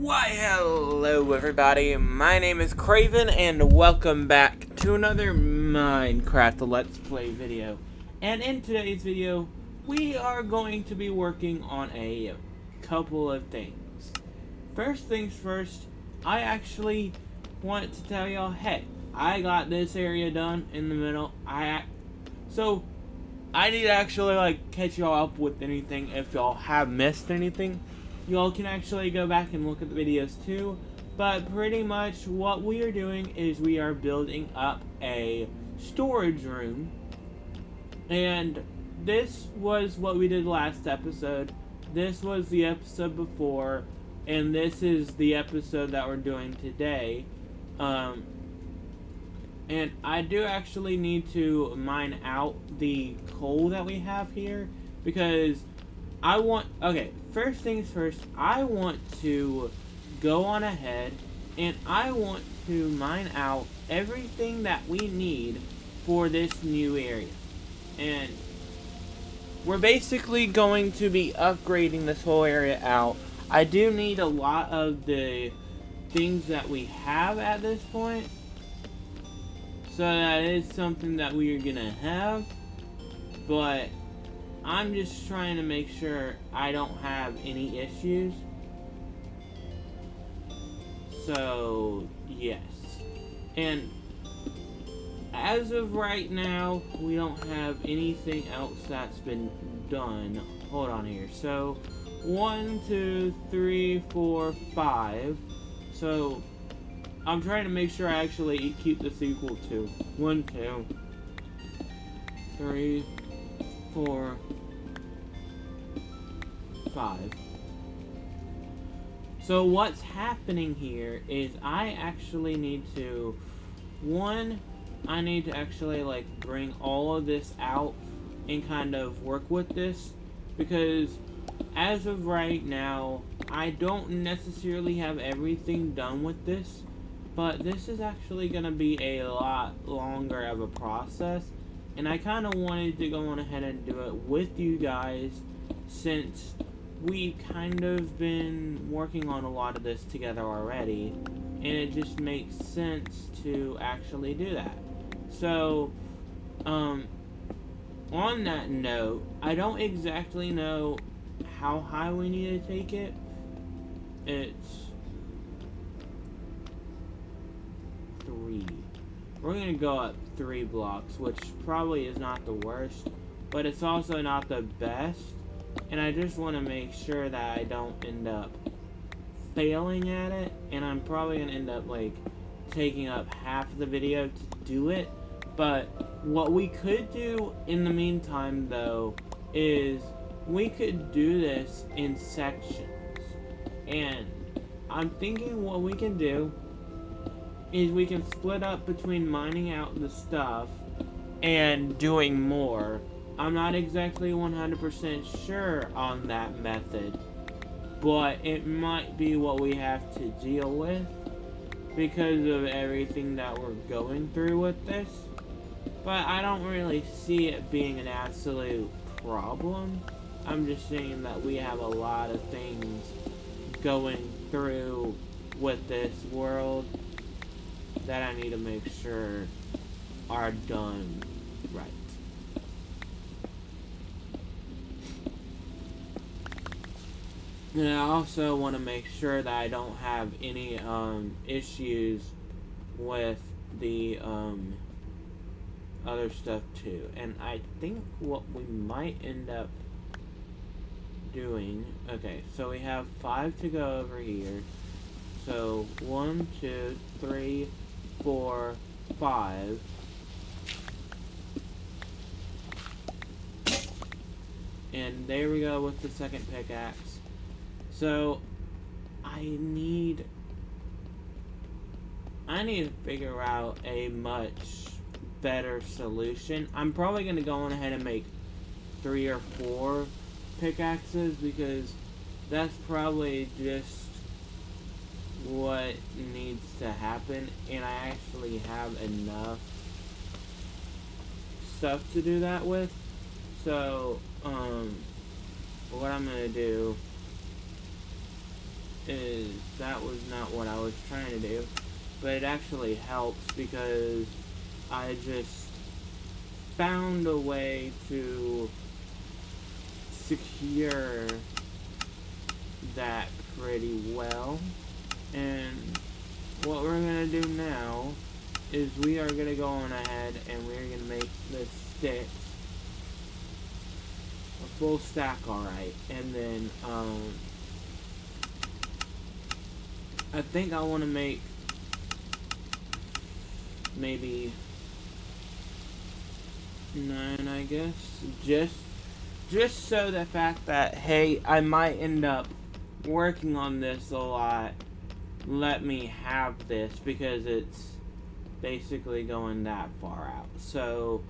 Why, hello everybody, my name is Craven, and welcome back to another Minecraft Let's Play video. And in today's video, we are going to be working on a couple of things. First things first, I actually want to tell y'all, hey, I got this area done in the middle. So, I need to actually, catch y'all up with anything if y'all have missed anything. Y'all can actually go back and look at the videos too, but pretty much what we are doing is we are building up a storage room, and this was what we did last episode, this was the episode before, and this is the episode that we're doing today. And I do actually need to mine out the coal that we have here, because first things first, I want to go on ahead and I want to mine out everything that we need for this new area. And we're basically going to be upgrading this whole area out. I do need a lot of the things that we have at this point, so that is something that we are gonna have, but I'm just trying to make sure I don't have any issues. So, yes. And as of right now, we don't have anything else that's been done. Hold on here. So, 1, 2, 3, 4, 5. So, I'm trying to make sure I actually keep this equal to 1, 2, 3, 4, 5. So what's happening here is I actually need to, I need to actually bring all of this out and kind of work with this, because as of right now I don't necessarily have everything done with this, but this is actually going to be a lot longer of a process. And I kind of wanted to go on ahead and do it with you guys, since we've kind of been working on a lot of this together already, and it just makes sense to actually do that. So, on that note, I don't exactly know how high we need to take it. It's 3. We're going to go up 3 blocks, which probably is not the worst, but it's also not the best, and I just want to make sure that I don't end up failing at it, and I'm probably going to end up taking up half of the video to do it. But what we could do in the meantime though is we could do this in sections, and I'm thinking what we can do is we can split up between mining out the stuff and doing more. I'm not exactly 100% sure on that method, but it might be what we have to deal with because of everything that we're going through with this. But I don't really see it being an absolute problem. I'm just saying that we have a lot of things going through with this world that I need to make sure are done right. And I also want to make sure that I don't have any issues with the other stuff too. And I think what we might end up doing, okay, so we have 5 to go over here. So 1, 2, 3, 4, 5. And there we go with the second pickaxe. So I need to figure out a much better solution. I'm probably going to go on ahead and make 3 or 4 pickaxes, because that's probably just what needs to happen, and I actually have enough stuff to do that with. So what I'm gonna do is that was not what I was trying to do, but it actually helps because I just found a way to secure that pretty well. And what we're going to do now is we are going to go on ahead and we're going to make the sticks a full stack, alright. And then, I think I want to make maybe 9, I guess. Just so the fact that, hey, I might end up working on this a lot, let me have this, because it's basically going that far out. So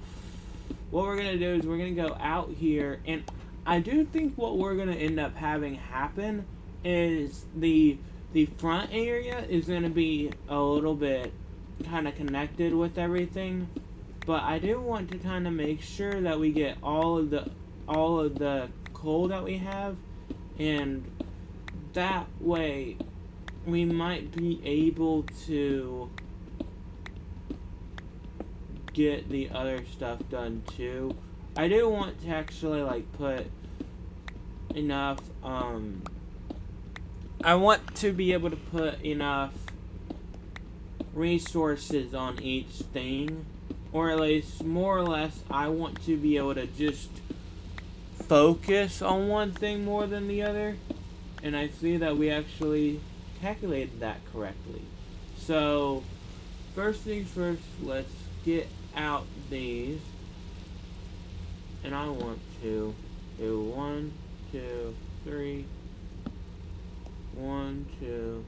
what we're going to do is we're going to go out here, and I do think what we're going to end up having happen is the front area is going to be a little bit kind of connected with everything, but I do want to kind of make sure that we get all of the coal that we have, and that way we might be able to get the other stuff done too. I do want to actually like put enough I want to be able to put enough resources on each thing, or at least more or less I want to be able to just focus on one thing more than the other, and I see that we actually calculated that correctly. So first things first, let's get out these, and I want to do 1, 2, 3, 1, 2,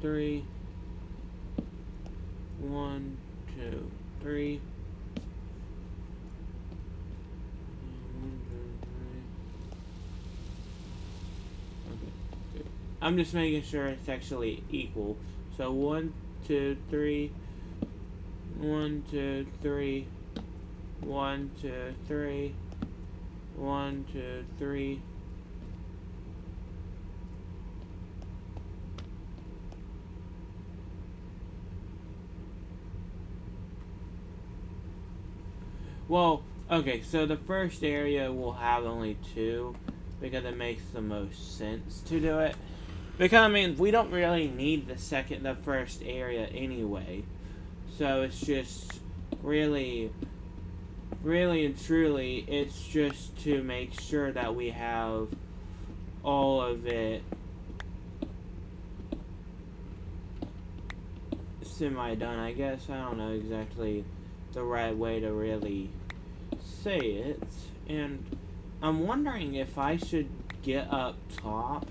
3, 1, 2, 3. I'm just making sure it's actually equal. So 1, 2, 3, 1, 2, 3, 1, 2, 3, 1, 2, 3. Well, okay, so the first area will have only 2 because it makes the most sense to do it. Because, I mean, we don't really need the first area anyway. So it's just really and truly, it's just to make sure that we have all of it semi-done, I guess. I don't know exactly the right way to really say it. And I'm wondering if I should get up top,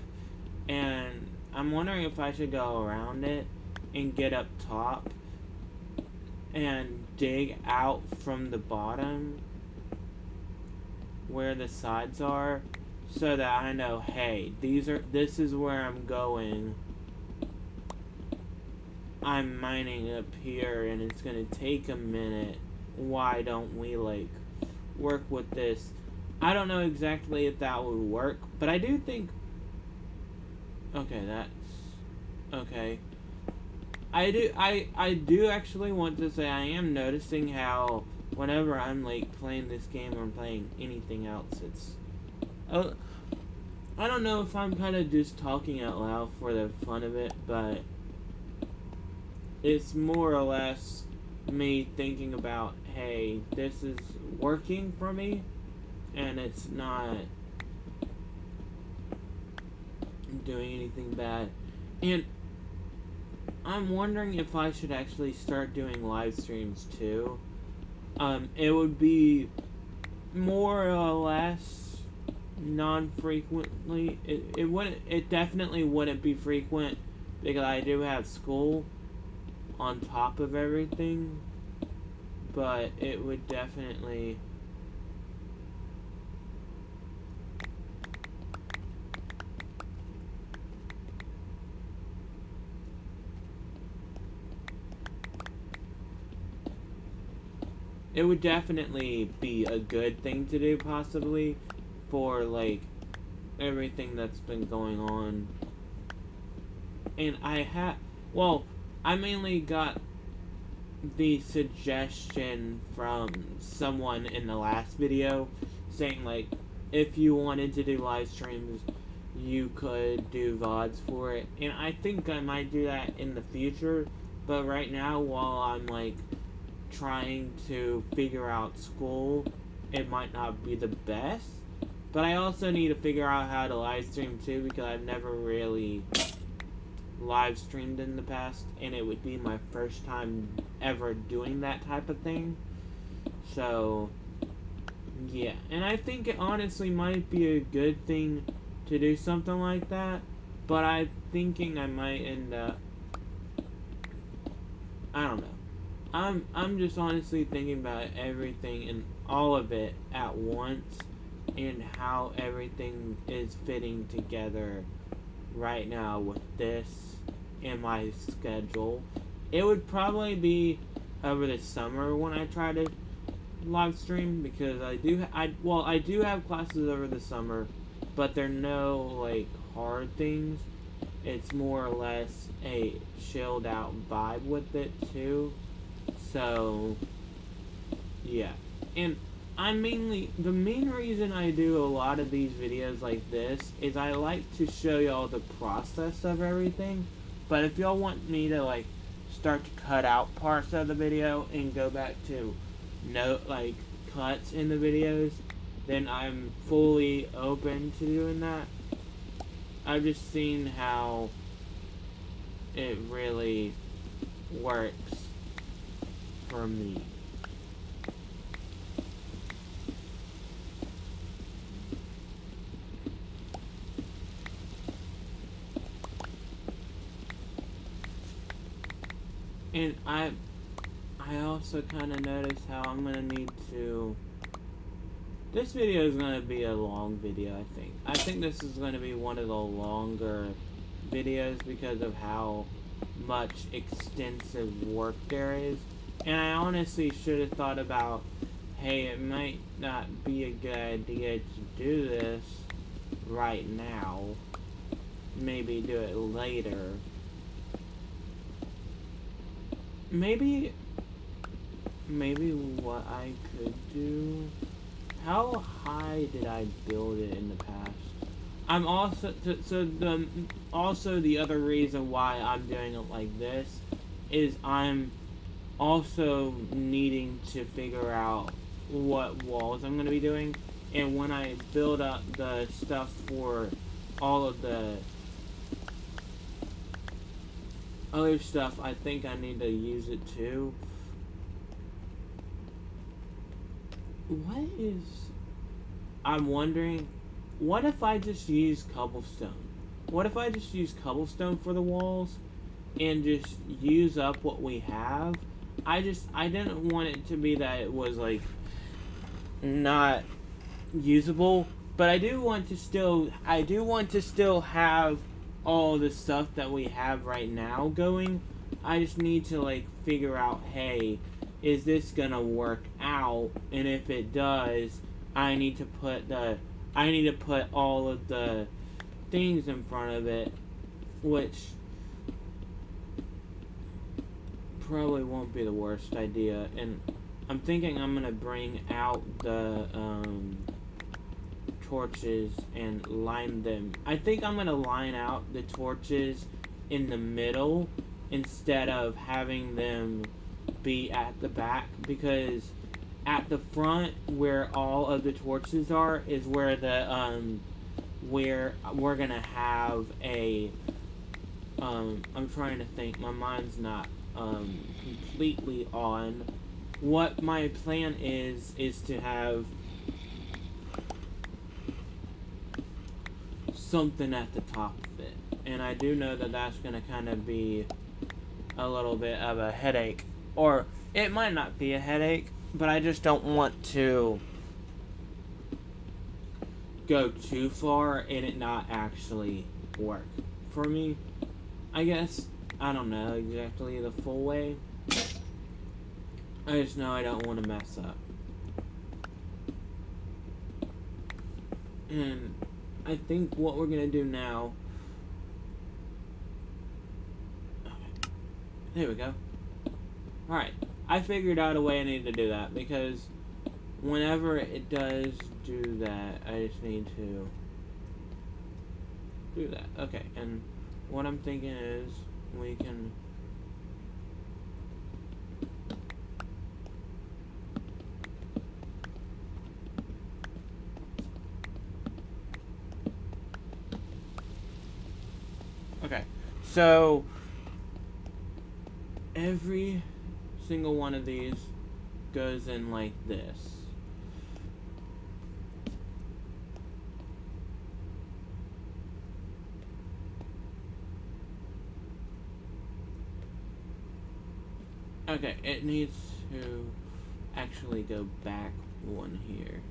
and I'm wondering if I should go around it and get up top and dig out from the bottom where the sides are, so that I know, hey, this is where I'm going. I'm mining up here and it's gonna take a minute. Why don't we like work with this? I don't know exactly if that would work, but I do think, okay, that's okay. I do actually want to say I am noticing how whenever I'm like playing this game or playing anything else, it's I don't know if I'm kind of just talking out loud for the fun of it, but it's more or less me thinking about, hey, this is working for me, and it's not doing anything bad. And I'm wondering if I should actually start doing live streams too. It would be more or less non-frequently. It definitely wouldn't be frequent because I do have school on top of everything, but it would definitely be a good thing to do, possibly, for like everything that's been going on and I mainly got the suggestion from someone in the last video saying, like, if you wanted to do live streams, you could do VODs for it. And I think I might do that in the future, but right now, while I'm, like, trying to figure out school, it might not be the best. But I also need to figure out how to live stream too, because I've never really live streamed in the past, and it would be my first time ever doing that type of thing. So yeah, and I think it honestly might be a good thing to do something like that, but I'm thinking I might end up, I don't know. I'm just honestly thinking about everything and all of it at once, and how everything is fitting together right now with this and my schedule. It would probably be over the summer when I try to live stream, because I do have classes over the summer, but they're no like hard things. It's more or less a chilled out vibe with it too. So yeah, and the main reason I do a lot of these videos like this is I like to show y'all the process of everything. But if y'all want me to like start to cut out parts of the video and go back to cuts in the videos, then I'm fully open to doing that. I've just seen how it really works for me. And I also kind of noticed how I'm going to need to... This video is going to be a long video, I think. I think this is going to be one of the longer videos because of how much extensive work there is. And I honestly should have thought about, hey, it might not be a good idea to do this right now. Maybe do it later. Maybe what I could do... How high did I build it in the past? I'm also... Also, the other reason why I'm doing it like this is I'm also needing to figure out what walls I'm going to be doing. And when I build up the stuff for all of the other stuff, I think I need to use it too. I'm wondering, what if I just use cobblestone? What if I just use cobblestone for the walls and just use up what we have? I didn't want it to be that it was like not usable, but I do want to still have all the stuff that we have right now going. I just need to like figure out, hey, is this gonna work out? And if it does, I need to put all of the things in front of it, which probably won't be the worst idea. And I'm thinking I'm gonna bring out the torches and line them. I think I'm gonna line out the torches in the middle instead of having them be at the back, because at the front where all of the torches are is where the where we're gonna have a I'm trying to think, my mind's not completely on. What my plan is to have something at the top of it, and I do know that that's gonna kind of be a little bit of a headache, or it might not be a headache, but I just don't want to go too far and it not actually work for me. I guess I don't know exactly the full way. I just know I don't want to mess up. And I think what we're gonna do now There we go. Alright, I figured out a way I need to do that, because whenever it does do that, I just need to do that. Okay, and what I'm thinking is we can... Okay, so every single one of these goes in like this. Okay, it needs to actually go back one here.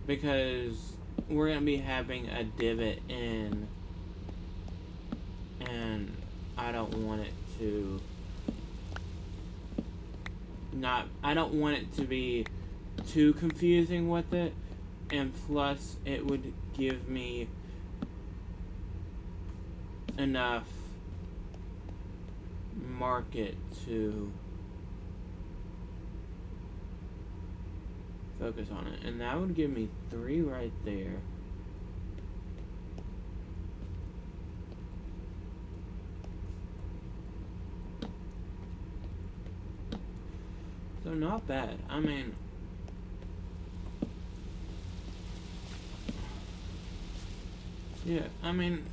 Because we're going to be having a divot in, and I don't want it to I don't want it to be too confusing with it, and plus it would give me enough market to focus on it, and that would give me 3 right there. So not bad. I mean, yeah, I mean,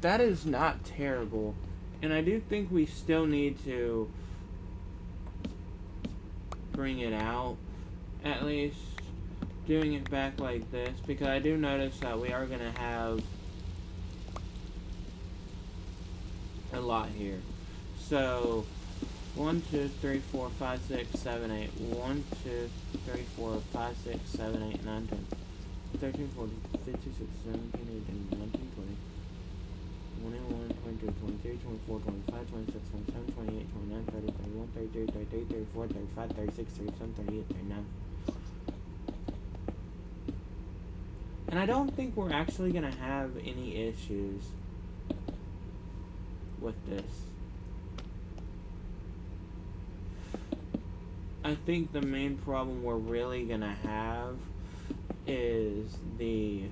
that is not terrible. And I do think we still need to bring it out, at least doing it back like this, because I do notice that we are going to have a lot here. So 1, 2, 3, 4, 5, 6, 7, 8. 1, 2, 3, 4, 5, 6, 7, 8, 9, 10, 13, 14, 15, 16, 17, 18, 19, 20, 21, 22, 23, 24, 25, 26, 27, 28, 29, 30, 31, 32, 33, 34, 35, 36, 37, 38, 39. And I don't think we're actually going to have any issues with this. I think the main problem we're really going to have is the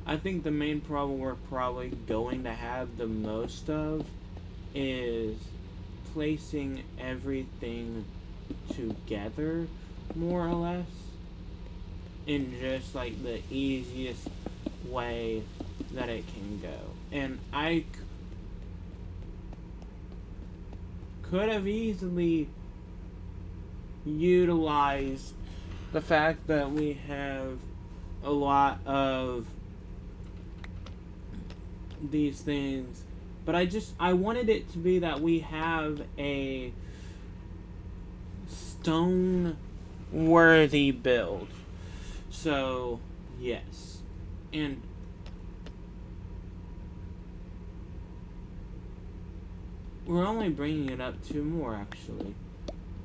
I think the main problem we're probably going to have the most of is placing everything together, more or less, in just like the easiest way that it can go. And I could have easily utilized the fact that we have a lot of these things, but I wanted it to be that we have a stone worthy build. So yes, and we're only bringing it up 2 more, actually.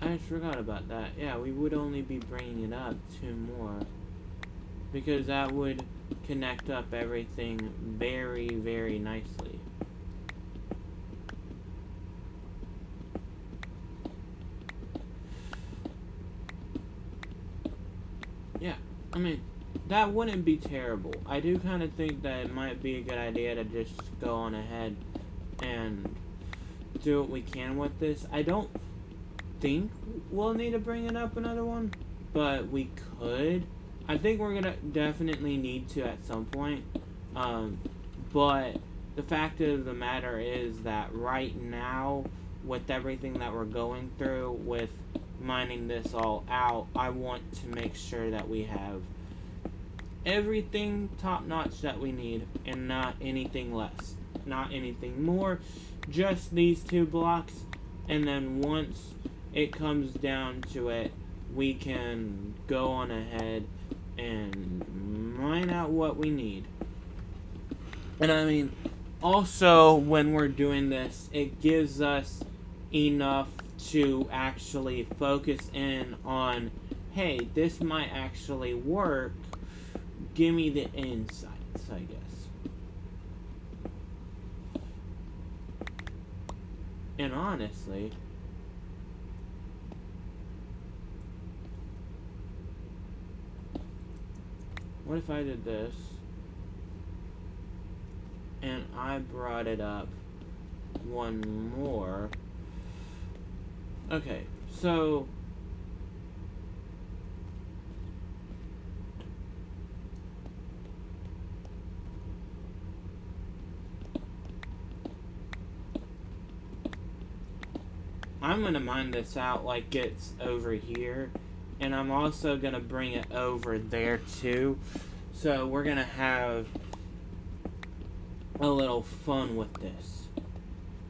I just forgot about that. Yeah, we would only be bringing it up 2 more, because that would connect up everything very, very nicely. Yeah, I mean, that wouldn't be terrible. I do kind of think that it might be a good idea to just go on ahead and do what we can with this. I don't think we'll need to bring it up another one, but we could. I think we're gonna definitely need to at some point, but the fact of the matter is that right now, with everything that we're going through with mining this all out, I want to make sure that we have everything top notch that we need, and not anything less, not anything more, just these 2 blocks, and then once it comes down to it, we can go on ahead and mine out what we need. And I mean, also when we're doing this, it gives us enough to actually focus in on, hey, this might actually work. Give me the insights, I guess. And honestly, what if I did this and I brought it up one more? Okay, so I'm going to mine this out like it's over here, and I'm also going to bring it over there too. So we're going to have a little fun with this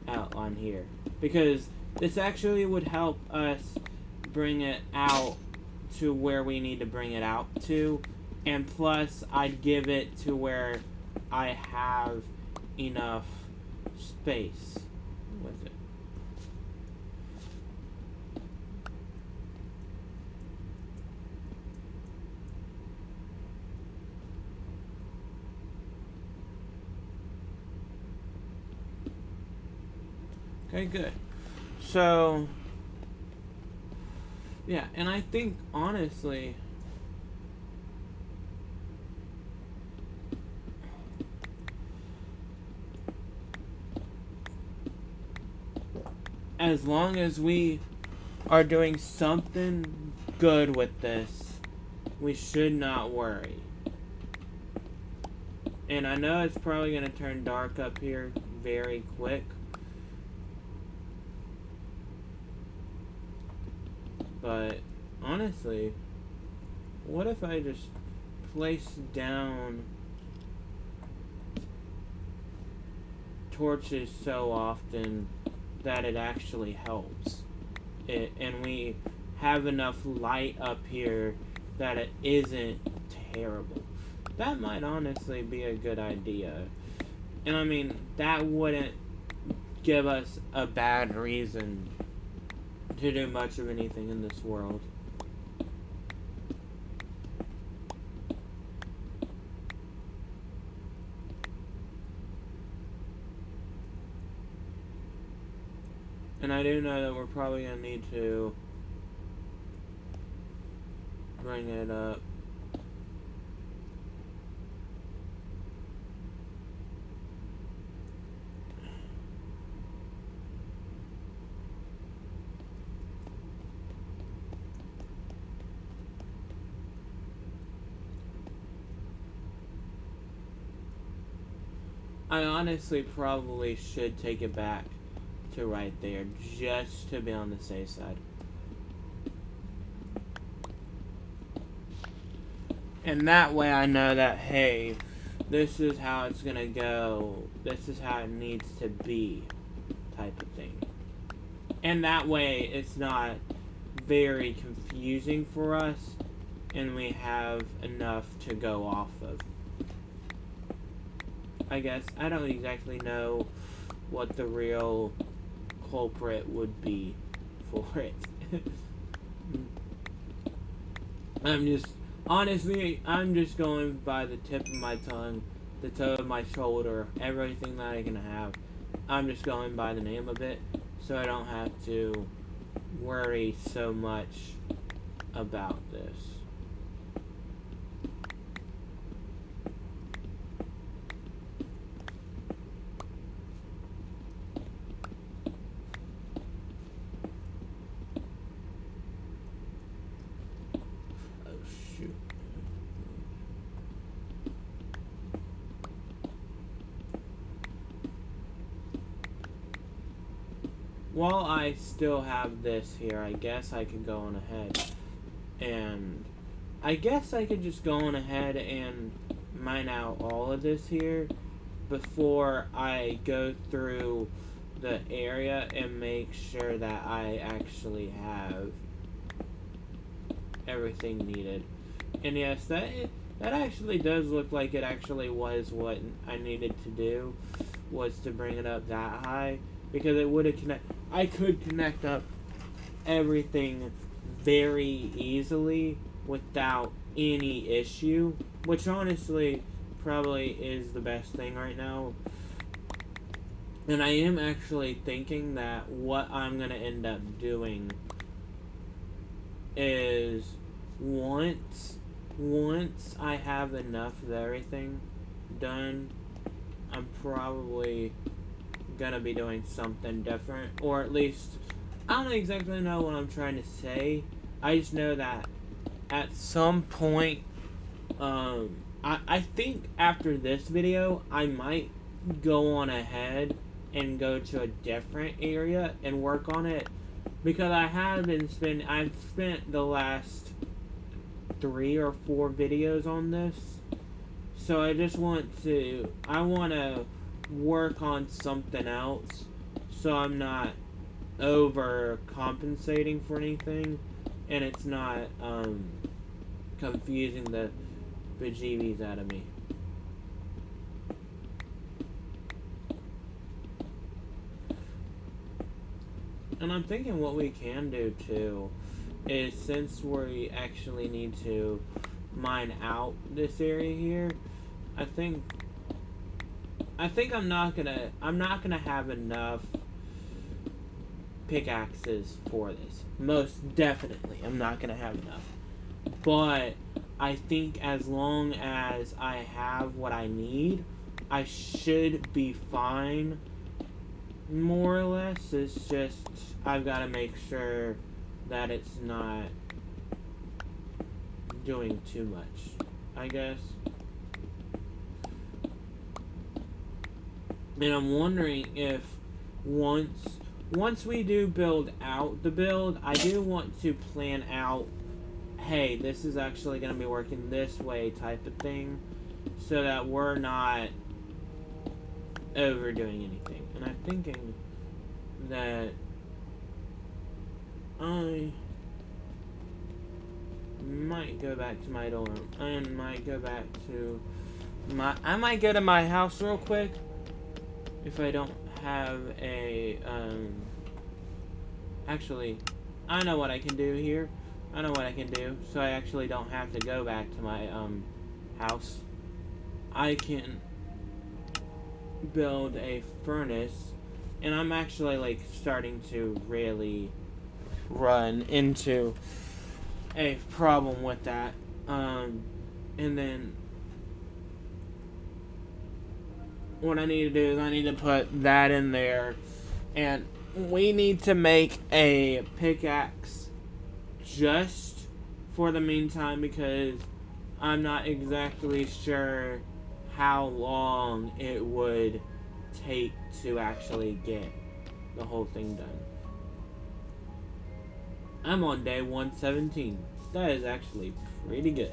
out on here, because this actually would help us bring it out to where we need to bring it out to, and plus I'd give it to where I have enough space with it. Okay, good. So, yeah, and I think, honestly, as long as we are doing something good with this, we should not worry. And I know it's probably going to turn dark up here very quick. But, honestly, what if I just place down torches so often that it actually helps? And we have enough light up here that it isn't terrible. That might honestly be a good idea. And I mean, that wouldn't give us a bad reason to do much of anything in this world. And I do know that we're probably going to need to bring it up. I honestly probably should take it back to right there, just to be on the safe side. And that way I know that, hey, this is how it's gonna go, this is how it needs to be, type of thing. And that way it's not very confusing for us, and we have enough to go off of. I guess I don't exactly know what the real culprit would be for it. I'm just going by the tip of my tongue, the toe of my shoulder, everything that I can have. I'm just going by the name of it, so I don't have to worry so much about this. While I still have this here, I guess I could go on ahead. And I guess I could just go on ahead and mine out all of this here before I go through the area and make sure that I actually have everything needed. And yes, that actually does look like it actually was what I needed to do, was to bring it up that high, because it would have I could connect up everything very easily without any issue, which honestly probably is the best thing right now. And I am actually thinking that what I'm going to end up doing is once I have enough of everything done, I'm probably going to be doing something different. Or at least, I don't exactly know what I'm trying to say. I just know that at some point, I think after this video, I might go on ahead and go to a different area and work on it, because I've spent the last 3 or 4 videos on this, so I want to work on something else, so I'm not overcompensating for anything, and it's not confusing the bejeebies out of me. And I'm thinking what we can do too is, since we actually need to mine out this area here, I think I'm not gonna have enough pickaxes for this. Most definitely, I'm not gonna have enough. But I think as long as I have what I need, I should be fine. More or less. It's just I've got to make sure that it's not doing too much, I guess. And I'm wondering if once we do build out the build, I do want to plan out, hey, this is actually going to be working this way type of thing, so that we're not overdoing anything. And I'm thinking that I might go back to my dorm. I might go back to I might go to my house real quick if I don't have a actually, I know what I can do here. I know what I can do, so I actually don't have to go back to my house. I can build a furnace, and I'm actually like starting to really run into a problem with that. And then what I need to do is I need to put that in there, and we need to make a pickaxe just for the meantime, because I'm not exactly sure how long it would take to actually get the whole thing done. I'm on day 117. That is actually pretty good.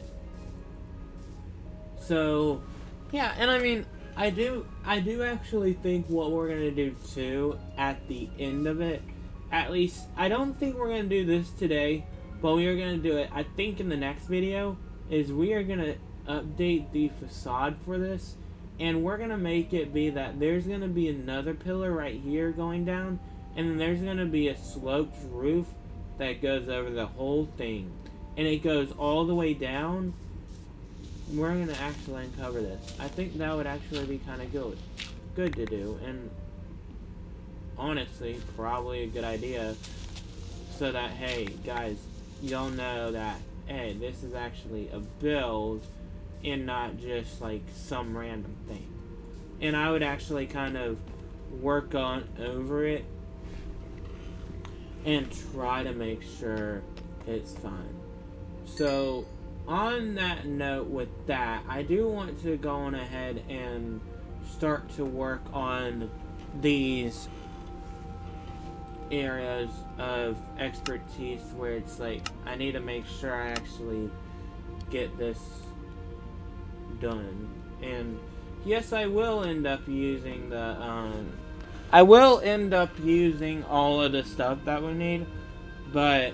So, yeah, and I mean, I do actually think what we're gonna do too at the end of it, at least, I don't think we're gonna do this today, but we are gonna do it, I think, in the next video, is we are gonna update the facade for this, and we're gonna make it be that there's gonna be another pillar right here going down, and then there's gonna be a sloped roof that goes over the whole thing, and it goes all the way down. We're gonna actually uncover this. I think that would actually be kind of good to do, and honestly, probably a good idea, so that, hey, guys, y'all know that, hey, this is actually a build and not just like some random thing. And I would actually kind of work over it and try to make sure it's fine. So on that note with that, I do want to go on ahead and start to work on these areas of expertise where it's like, I need to make sure I actually get this done. And yes, I will end up using all of the stuff that we need, but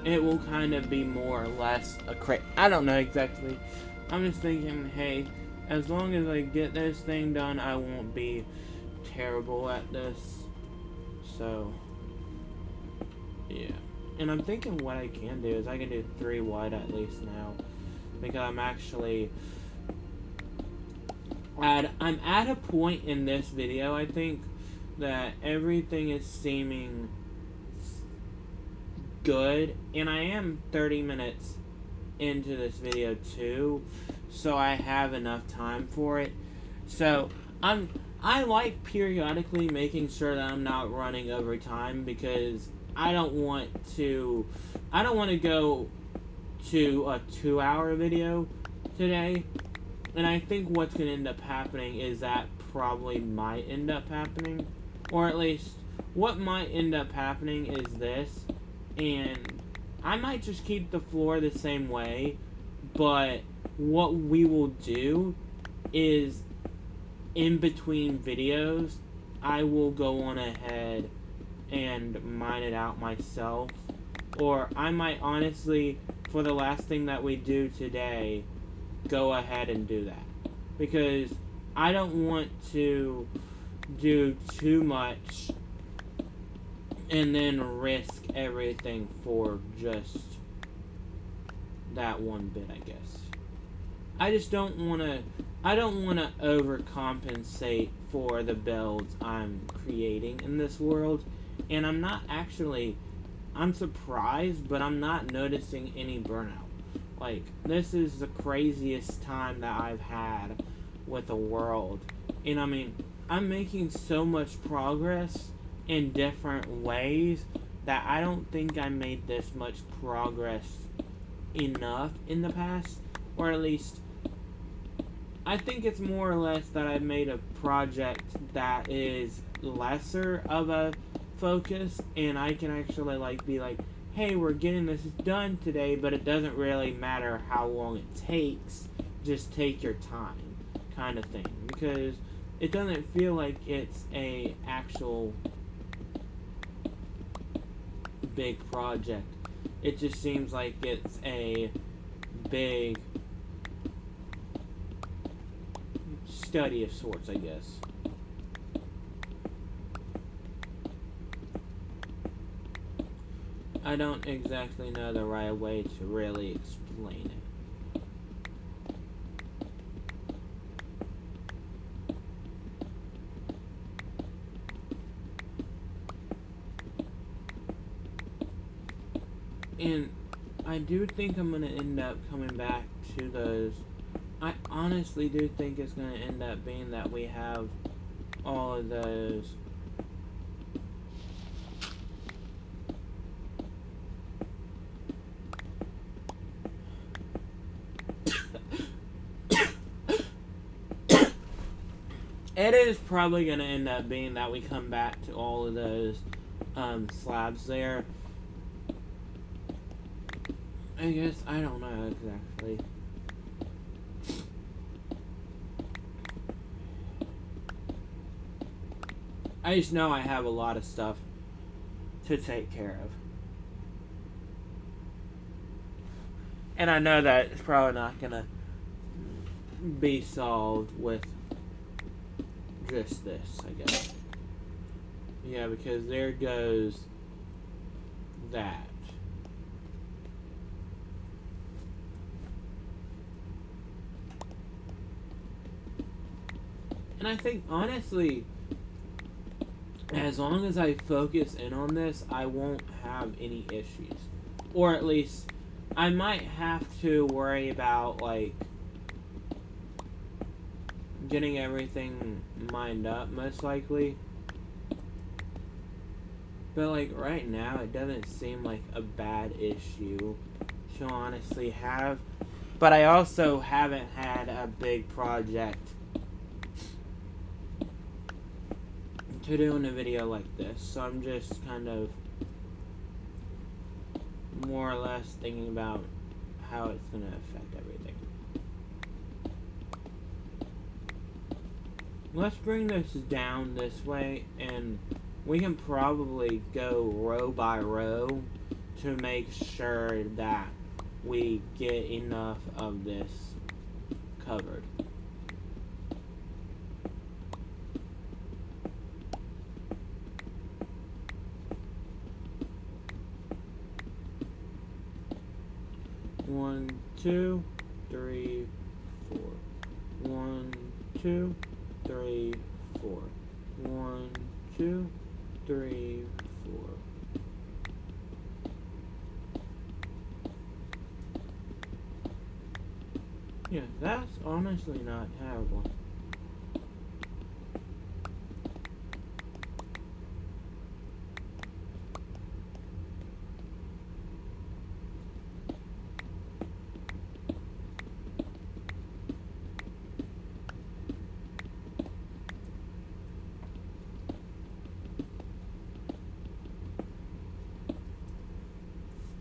it will kind of be more or less a crate. I don't know exactly. I'm just thinking, hey, as long as I get this thing done, I won't be terrible at this. So, Yeah. And I'm thinking what I can do is I can do 3 wide at least now. Because I'm actually... I'm at a point in this video, I think, that everything is seeming good. And I am 30 minutes into this video too. So I have enough time for it. So I like periodically making sure that I'm not running over time, because I don't want to go to a 2-hour video today. And I think what's going to end up happening is that probably might end up happening. Or at least, what might end up happening is this. And I might just keep the floor the same way. But what we will do is, in between videos, I will go on ahead and mine it out myself. Or I might honestly, for the last thing that we do today, go ahead and do that. Because I don't want to do too much and then risk everything for just that one bit, I guess. I just don't want to overcompensate for the builds I'm creating in this world. And I'm surprised, but I'm not noticing any burnout. Like, this is the craziest time that I've had with the world. And I mean, I'm making so much progress in different ways that I don't think I made this much progress enough in the past. Or at least, I think it's more or less that I've made a project that is lesser of a focus, and I can actually be like, hey, we're getting this done today, but it doesn't really matter how long it takes, just take your time, kind of thing. Because it doesn't feel like it's a actual big project. It just seems like it's a big study of sorts, I guess. I don't exactly know the right way to really explain it. And I do think I'm going to end up coming back to those. I honestly do think it's going to end up being that we have all of those it is probably going to end up being that we come back to all of those slabs there. I guess, I don't know exactly. I just know I have a lot of stuff to take care of. And I know that it's probably not going to be solved with just this, I guess. Yeah, because there goes that. And I think, honestly, as long as I focus in on this, I won't have any issues. Or at least, I might have to worry about, getting everything mined up, most likely. But, right now, it doesn't seem like a bad issue to honestly have. But I also haven't had a big project to do in a video like this, so I'm just kind of more or less thinking about how it's going to affect everything. Let's bring this down this way, and we can probably go row by row to make sure that we get enough of this covered. 1, 2, 3, 4. 1, 2, 3, 4. 1, 2, 3, 4. Yeah, that's honestly not terrible.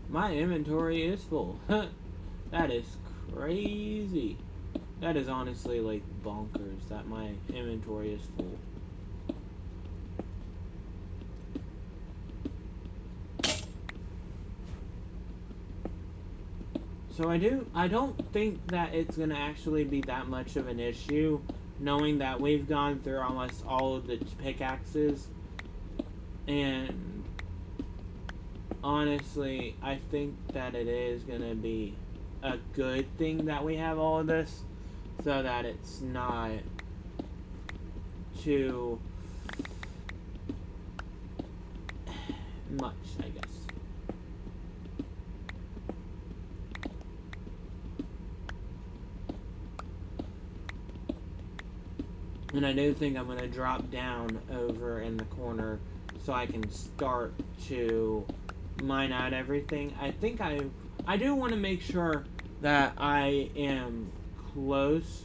My inventory is full. That is crazy. That is honestly like bonkers that my inventory is full. So I don't think that it's gonna actually be that much of an issue, knowing that we've gone through almost all of the pickaxes, and honestly, I think that it is gonna be a good thing that we have all of this, so that it's not too much, I guess. And I do think I'm going to drop down over in the corner so I can start to mine out everything. I think I do want to make sure that I am close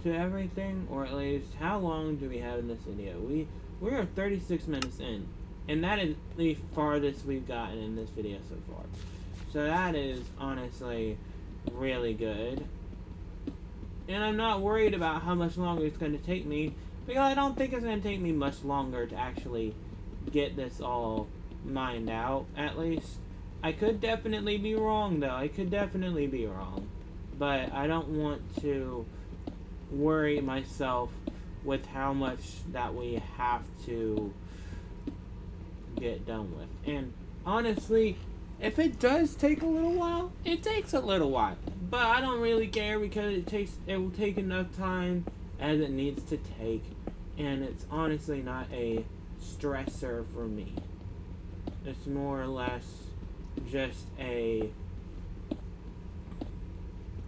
to everything, or at least how long do we have in this video? We're 36 minutes in, and that is the farthest we've gotten in this video so far. So that is honestly really good. And I'm not worried about how much longer it's going to take me, because I don't think it's going to take me much longer to actually get this all mined out, at least. I could definitely be wrong, though. I could definitely be wrong. But I don't want to worry myself with how much that we have to get done with. And honestly, if it does take a little while, it takes a little while. But I don't really care, because it will take enough time as it needs to take, and it's honestly not a stressor for me. It's more or less just a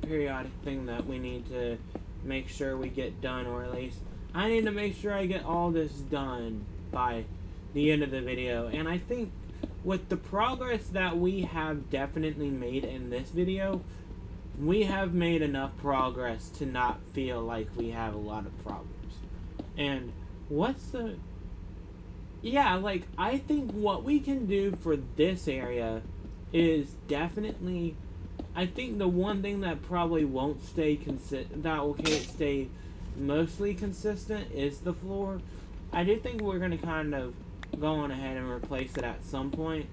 periodic thing that we need to make sure we get done, or at least I need to make sure I get all this done by the end of the video. And I think with the progress that we have definitely made in this video, we have made enough progress to not feel like we have a lot of problems. And I think what we can do for this area is definitely, I think the one thing that probably won't stay stay mostly consistent is the floor. I do think we're going to kind of go on ahead and replace it at some point,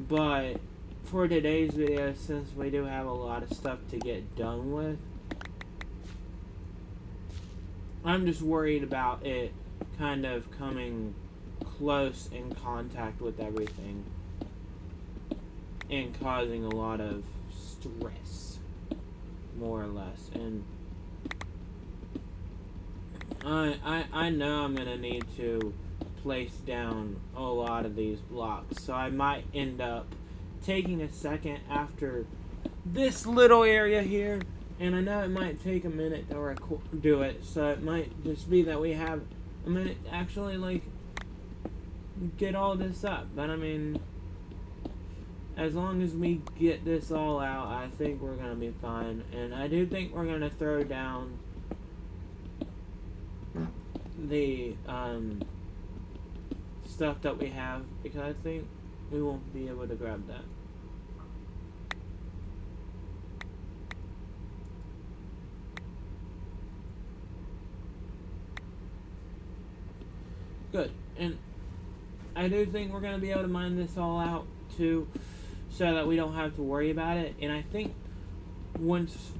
but for today's video, since we do have a lot of stuff to get done with, I'm just worried about it kind of coming close in contact with everything and causing a lot of stress, more or less. And I know I'm gonna need to place down a lot of these blocks, so I might end up taking a second after this little area here, and I know it might take a minute to do it, so it might just be that we have a minute to actually like get all this up. But I mean, as long as we get this all out, I think we're gonna be fine. And I do think we're gonna throw down the stuff that we have, because I think we won't be able to grab that. Good. And I do think we're going to be able to mine this all out too, so that we don't have to worry about it. And I think once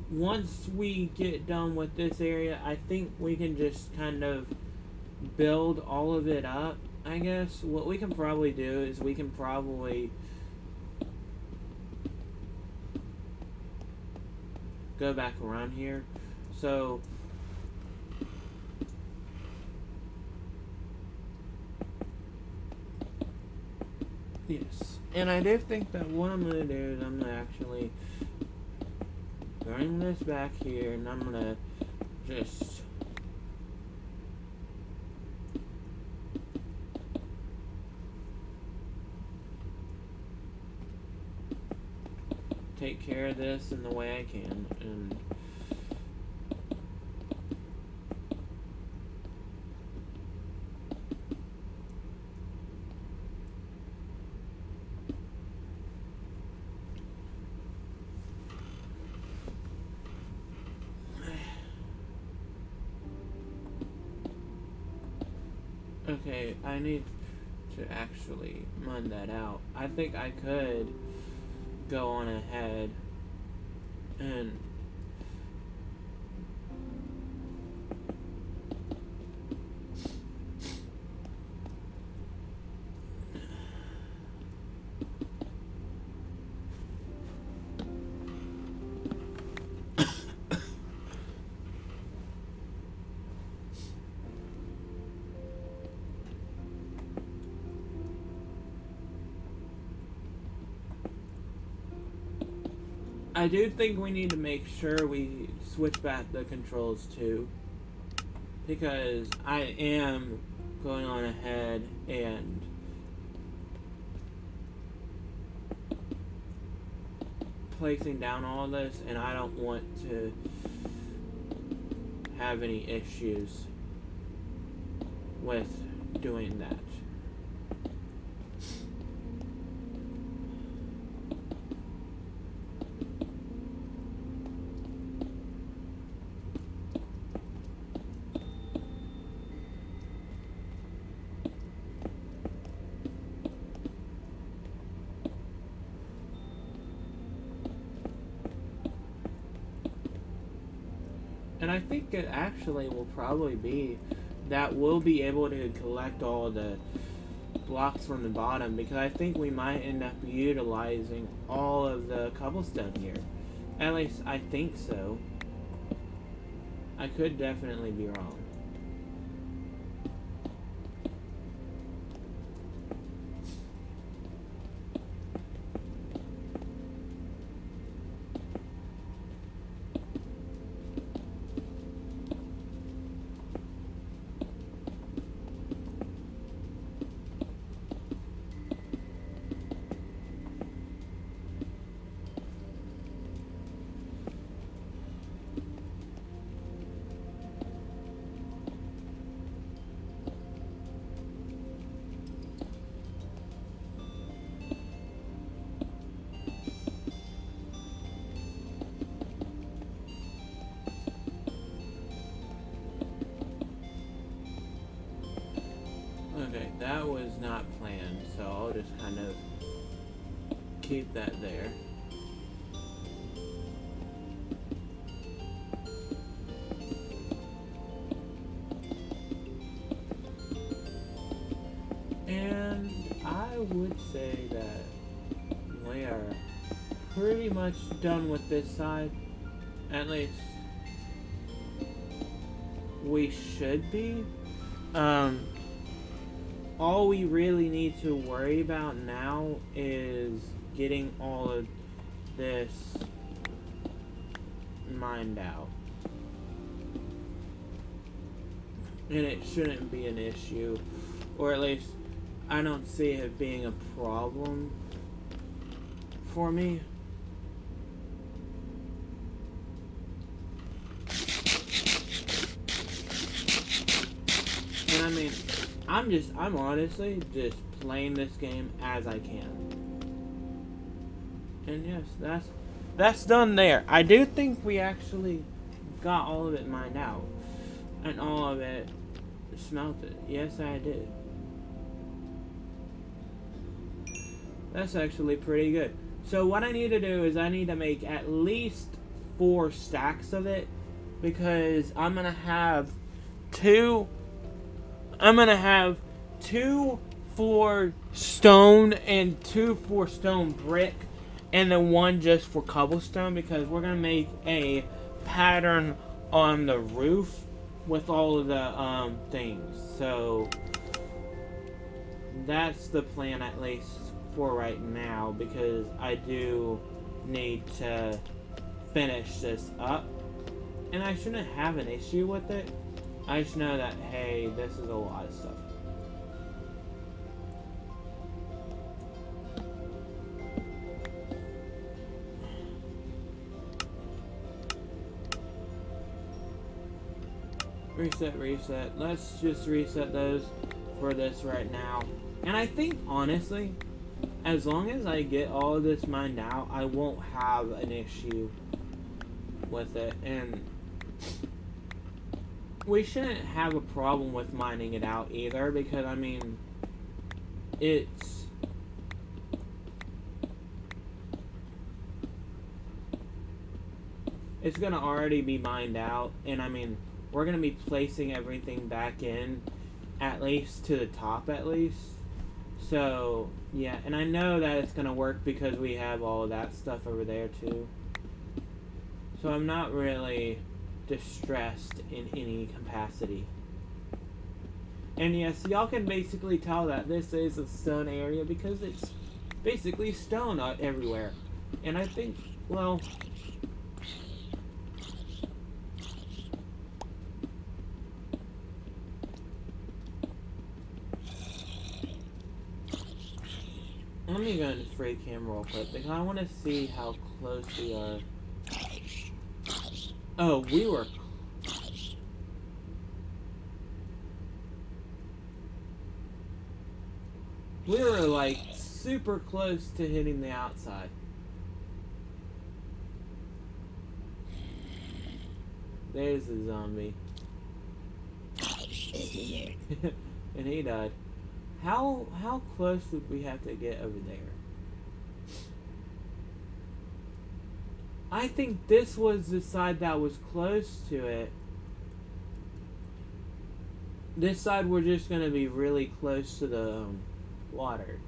we get done with this area, I think we can just kind of build all of it up, I guess. What we can probably do is we can probably go back around here. So yes, and I do think that what I'm gonna do is I'm gonna actually bring this back here, and I'm gonna just take care of this in the way I can, and okay, I need to actually mine that out. I think I could go on ahead and I do think we need to make sure we switch back the controls too, because I am going on ahead and placing down all this, and I don't want to have any issues with doing that. And I think it actually will probably be that we'll be able to collect all the blocks from the bottom, because I think we might end up utilizing all of the cobblestone here. At least I think so. I could definitely be wrong. Okay, that was not planned, so I'll just kind of keep that there. And I would say that we are pretty much done with this side. At least we should be. All we really need to worry about now is getting all of this mined out. And it shouldn't be an issue, or at least I don't see it being a problem for me. And I mean, I'm honestly just playing this game as I can. And yes, that's done there. I do think we actually got all of it mined out. And all of it smelted. Yes, I did. That's actually pretty good. So what I need to do is I need to make at least 4 stacks of it, because I'm going to have 2 for stone and 2 for stone brick, and then one just for cobblestone, because we're gonna make a pattern on the roof with all of the things. So that's the plan, at least for right now, because I do need to finish this up, and I shouldn't have an issue with it. I just know that, hey, this is a lot of stuff. Reset. Let's just reset those for this right now. And I think, honestly, as long as I get all of this mined out, I won't have an issue with it. And we shouldn't have a problem with mining it out either, because, I mean, it's gonna already be mined out, and I mean, we're gonna be placing everything back in, at least to the top at least. So yeah, and I know that it's gonna work because we have all of that stuff over there too. So I'm not really distressed in any capacity. And yes, y'all can basically tell that this is a stone area because it's basically stone everywhere. And I think, well, let me go into free cam real quick because I want to see how close we are. Oh, we were like super close to hitting the outside. There's the zombie. And he died. How close would we have to get over there? I think this was the side that was close to it. This side we're just gonna be really close to the water.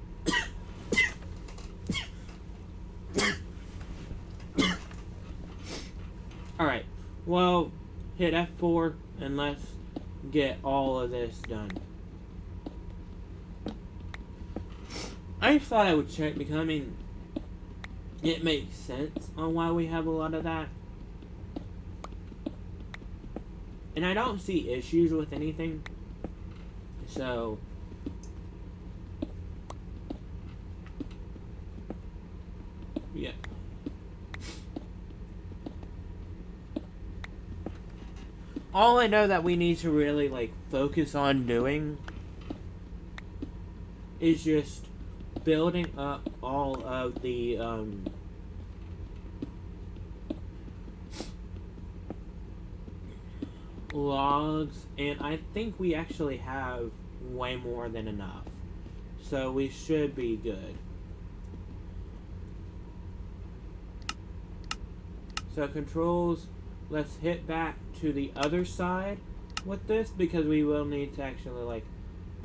Alright, well, hit F4 and let's get all of this done. I just thought I would check because, I mean, it makes sense on why we have a lot of that. And I don't see issues with anything. So, yeah. All I know that we need to really, like, focus on doing is just building up all of the logs, and I think we actually have way more than enough, so we should be good. So controls, let's hit back to the other side with this because we will need to actually like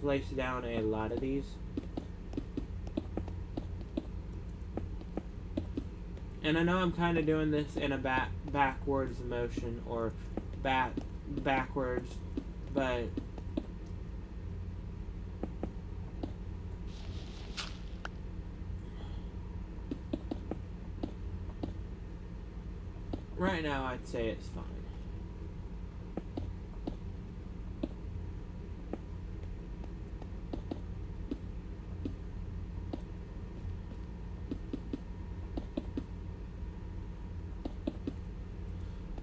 place down a lot of these. And I know I'm kind of doing this in a backwards motion, or backwards, but right now I'd say it's fine.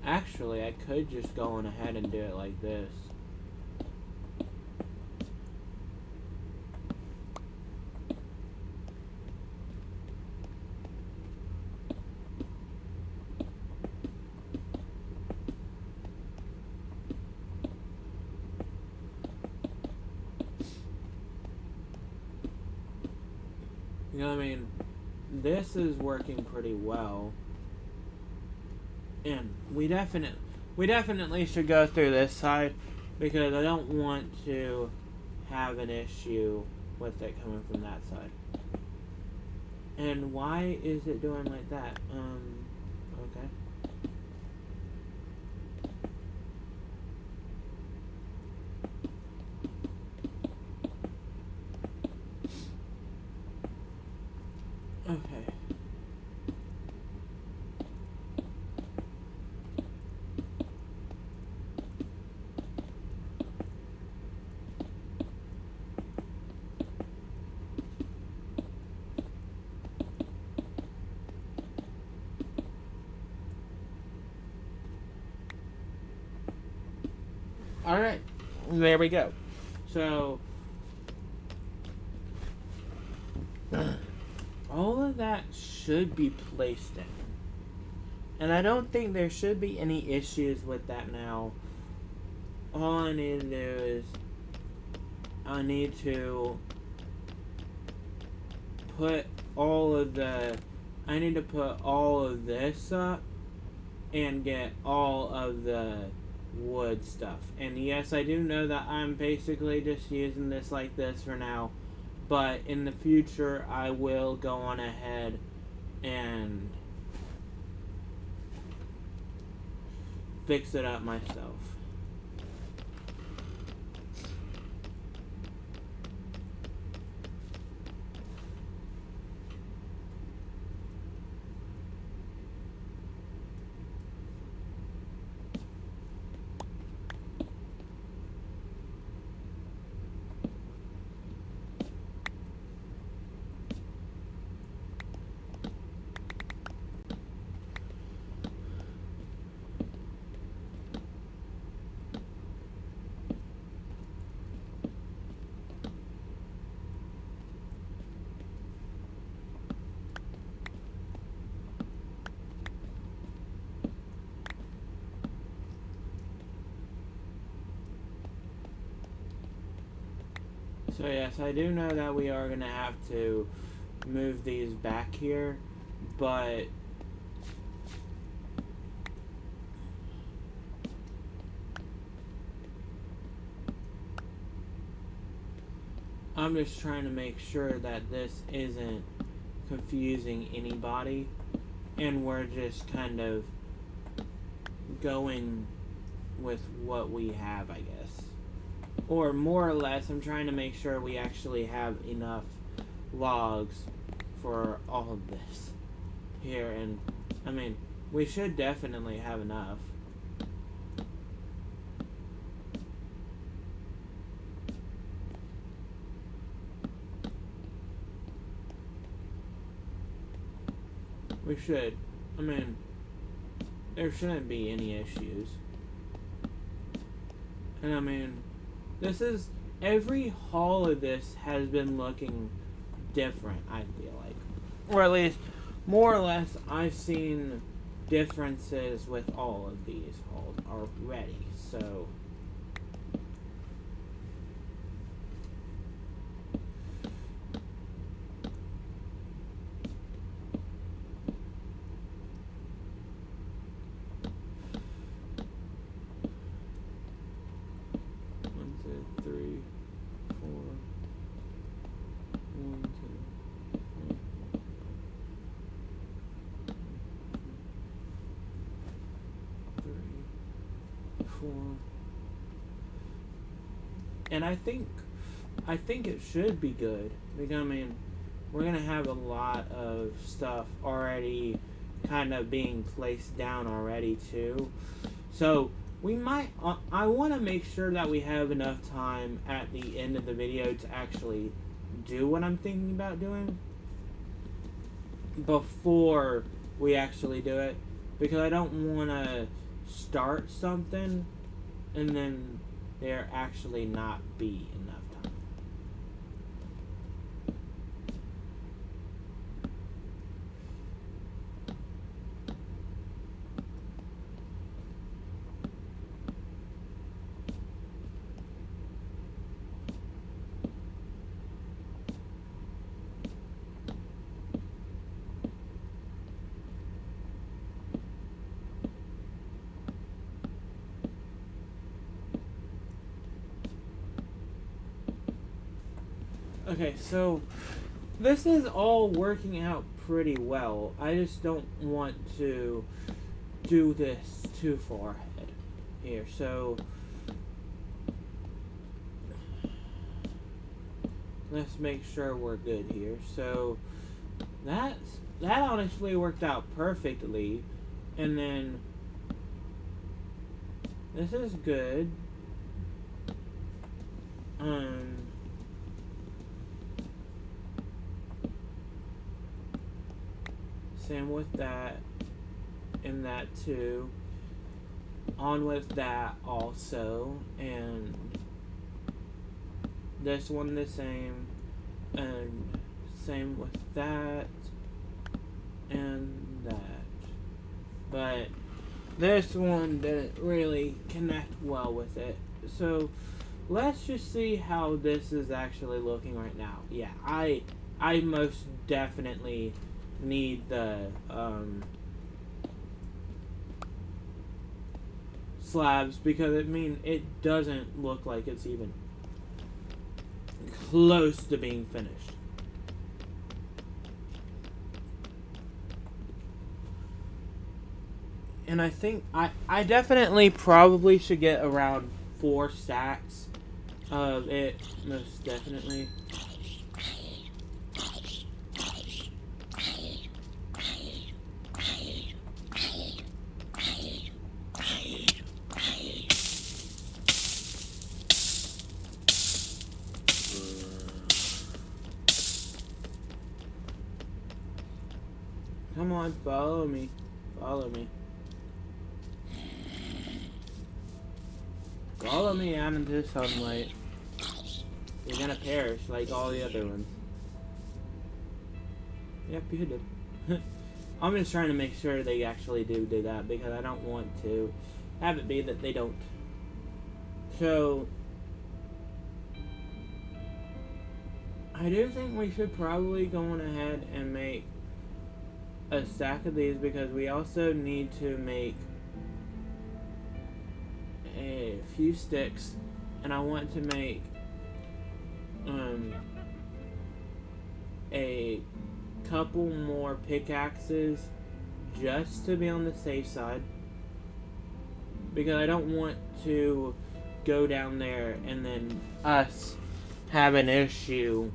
Actually, I could just go on ahead and do it like this. You know what I mean? This is working pretty well. And we definitely should go through this side because I don't want to have an issue with it coming from that side. And why is it doing like that? Okay. Okay. Alright. There we go. So, all of that should be placed in. And I don't think there should be any issues with that now. All I need to do is I need to put all of the I need to put all of this up and get all of the wood stuff. And yes, I do know that I'm basically just using this like this for now, but in the future I will go on ahead and fix it up myself. So yes, I do know that we are going to have to move these back here, but I'm just trying to make sure that this isn't confusing anybody, and we're just kind of going with what we have, I guess. Or more or less, I'm trying to make sure we actually have enough logs for all of this here. And, I mean, we should definitely have enough. We should. I mean, there shouldn't be any issues. And, I mean, this is, every haul of this has been looking different, I feel like. Or at least, more or less, I've seen differences with all of these hauls already, so. And I think it should be good, because I mean, we're gonna have a lot of stuff already kind of being placed down already too. So we might, I want to make sure that we have enough time at the end of the video to actually do what I'm thinking about doing before we actually do it, because I don't want to start something and then there actually not be enough time. Okay, so this is all working out pretty well. I just don't want to do this too far ahead here. So let's make sure we're good here. So that honestly worked out perfectly. And then this is good. Same with that, and that too. On with that also, and this one the same, and same with that, and that. But this one didn't really connect well with it. So let's just see how this is actually looking right now. Yeah, I most definitely need the slabs, because it doesn't look like it's even close to being finished. And I think I definitely probably should get around 4 stacks of it, most definitely. Come on, follow me. Follow me. Follow me out into the sunlight. You're gonna perish like all the other ones. Yep, you did. I'm just trying to make sure they actually do that, because I don't want to have it be that they don't. So I do think we should probably go on ahead and make a stack of these, because we also need to make a few sticks, and I want to make a couple more pickaxes just to be on the safe side, because I don't want to go down there and then us have an issue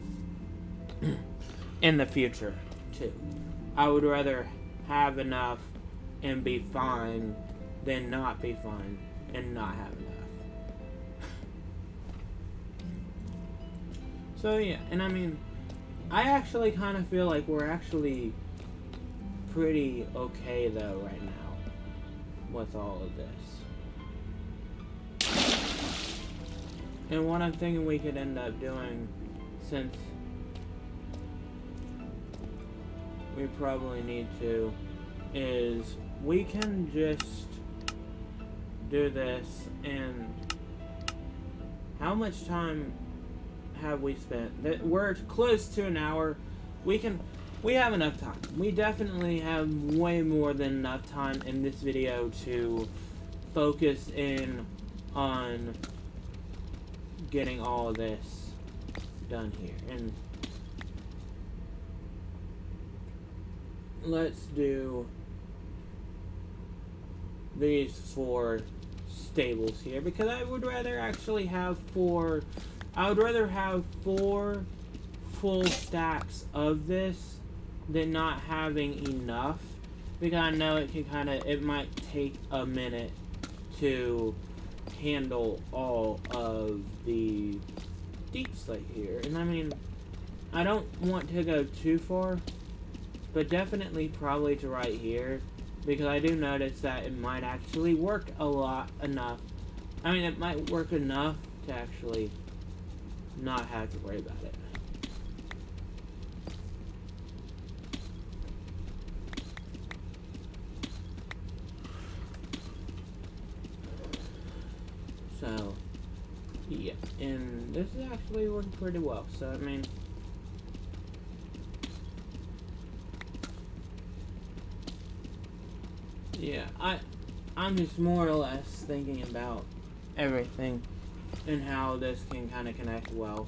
in the future too. I would rather have enough and be fine than not be fine and not have enough. So yeah, and I actually kind of feel like we're actually pretty okay though right now with all of this. And what I'm thinking we could end up doing, since we probably need to, is we can just do this. And how much time have we spent? We're close to an hour. We have enough time. We definitely have way more than enough time in this video to focus in on getting all of this done here. And let's do these 4 stables here, because I would rather actually have 4. I would rather have 4 full stacks of this than not having enough, because I know it might take a minute to handle all of the deep slate here. And I don't want to go too far, but definitely probably to right here, because I do notice that it might actually work enough. It might work enough to actually not have to worry about it. So yeah, and this is actually working pretty well. So yeah, I'm just more or less thinking about everything and how this can kind of connect well.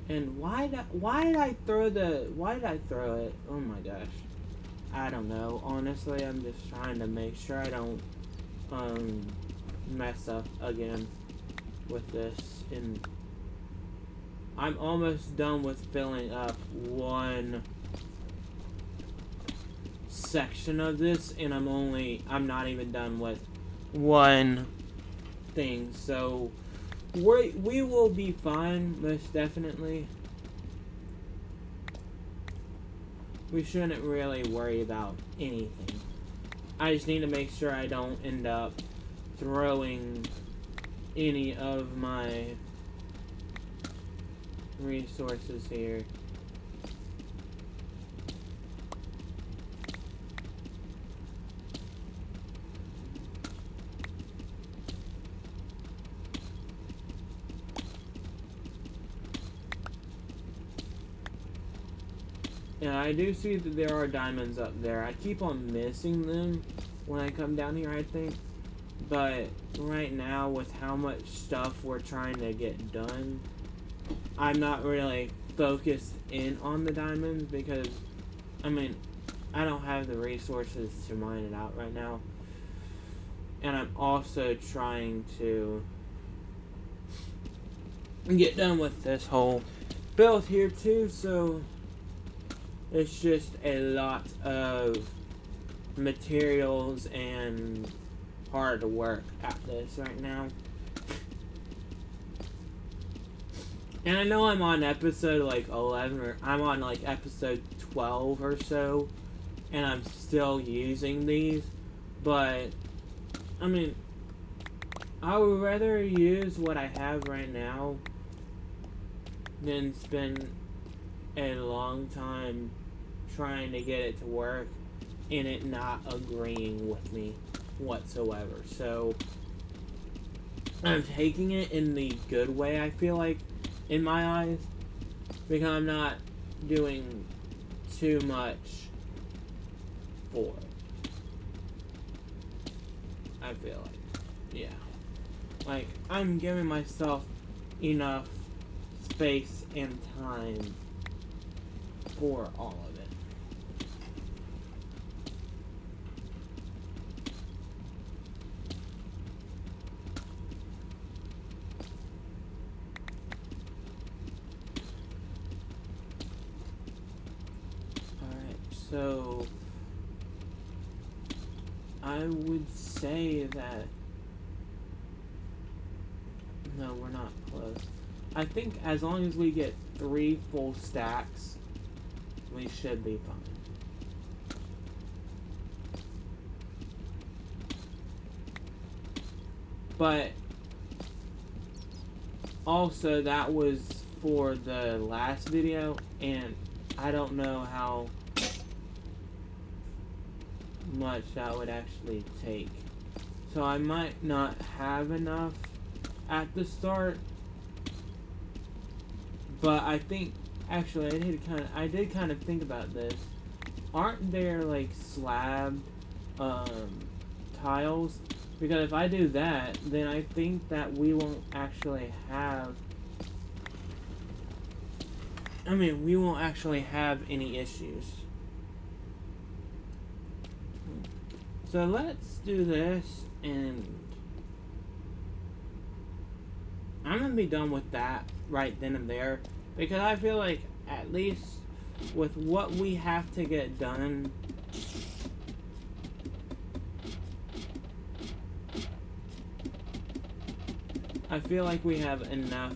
And why did I throw it? Oh my gosh. I don't know. Honestly, I'm just trying to make sure I don't mess up again with this. And I'm almost done with filling up one section of this, and I'm not even done with one thing. So we will be fine, most definitely. We shouldn't really worry about anything. I just need to make sure I don't end up throwing any of my resources here. And I do see that there are diamonds up there. I keep on missing them when I come down here, I think. But right now, with how much stuff we're trying to get done, I'm not really focused in on the diamonds because, I mean, I don't have the resources to mine it out right now. And I'm also trying to get done with this whole build here too, so it's just a lot of materials and hard work at this right now. And I know I'm on episode like 11, or I'm on like episode 12 or so, and I'm still using these, but I mean, I would rather use what I have right now than spend a long time trying to get it to work and it not agreeing with me whatsoever. So I'm taking it in the good way, I feel like, in my eyes, because I'm not doing too much for it. I feel like, yeah, like I'm giving myself enough space and time for all of it. Alright, so I would say that no, we're not close. I think as long as we get 3 full stacks, we should be fine. But also, that was for the last video, and I don't know how much that would actually take. So I might not have enough at the start. But I think, actually, I did kind of think about this. Aren't there like slab tiles? Because if I do that, then I think that we won't actually have. I mean, we won't actually have any issues. So let's do this, and I'm gonna be done with that right then and there, because I feel like at least with what we have to get done, I feel like we have enough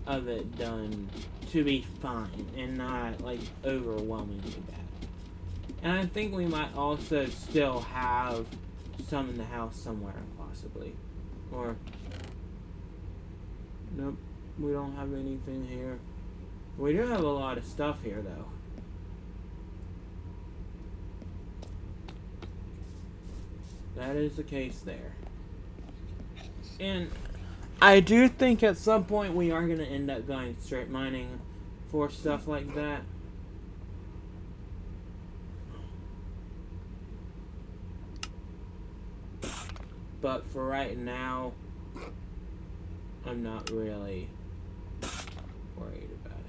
of it done to be fine and not like overwhelmingly bad. And I think we might also still have some in the house somewhere, possibly. Or nope, we don't have anything here. We do have a lot of stuff here, though. That is the case there. And I do think at some point we are going to end up going straight mining for stuff like that. But for right now, I'm not really worried about it.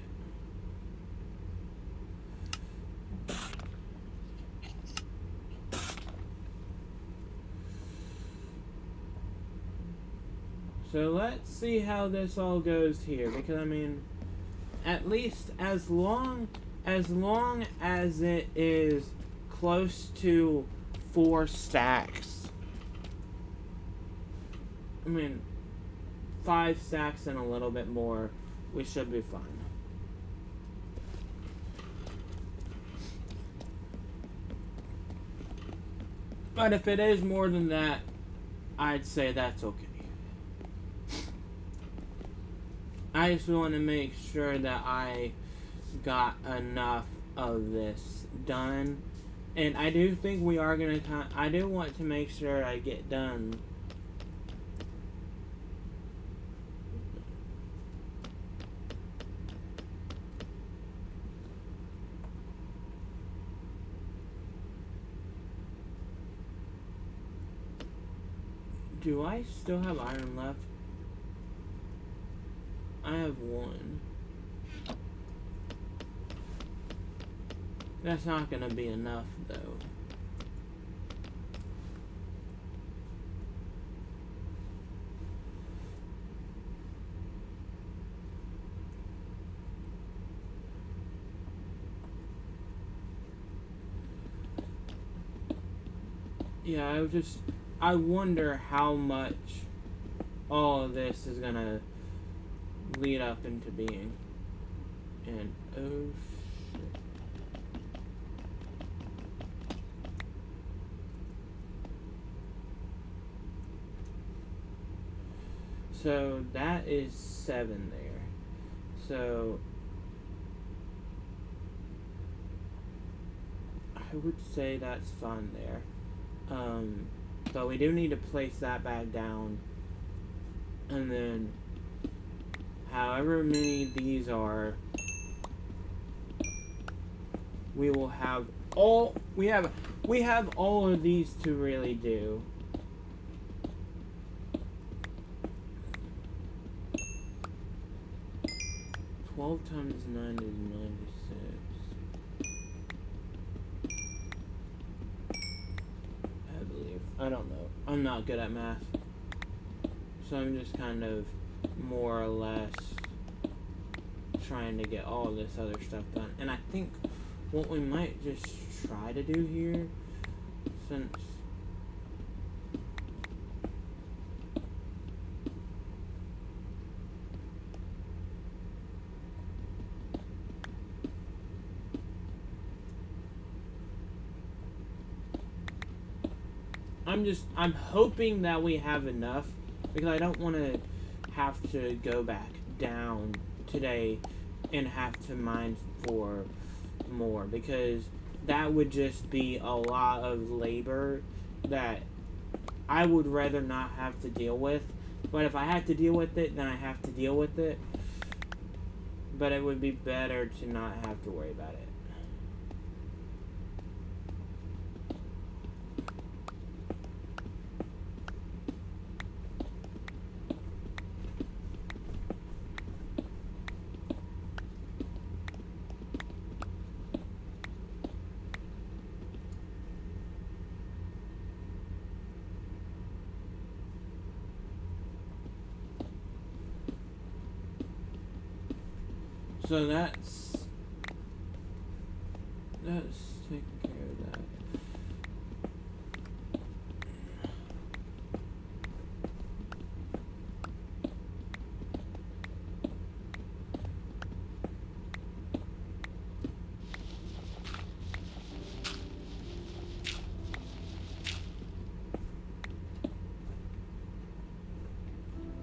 So let's see how this all goes here, because I mean, at least as long as it is close to 4 stacks. I mean, 5 stacks and a little bit more, we should be fine. But if it is more than that, I'd say that's okay. I just want to make sure that I got enough of this done. And I do think we are going to... I do want to make sure I get done. Do I still have iron left? I have 1. That's not gonna be enough, though. Yeah, I wonder how much all of this is gonna lead up into being. And oh shit. So that is 7 there. So I would say that's fine there. But we do need to place that back down. And then however many these are, we will have all we have all of these to really do. Twelve times 9 is 96. I believe. I don't know. I'm not good at math. So I'm just kind of more or less trying to get all of this other stuff done. And I think what we might just try to do here, since I'm hoping that we have enough, because I don't want to have to go back down today and have to mine for more, because that would just be a lot of labor that I would rather not have to deal with. But if I have to deal with it, then I have to deal with it. But it would be better to not have to worry about it. So that's taking care of that.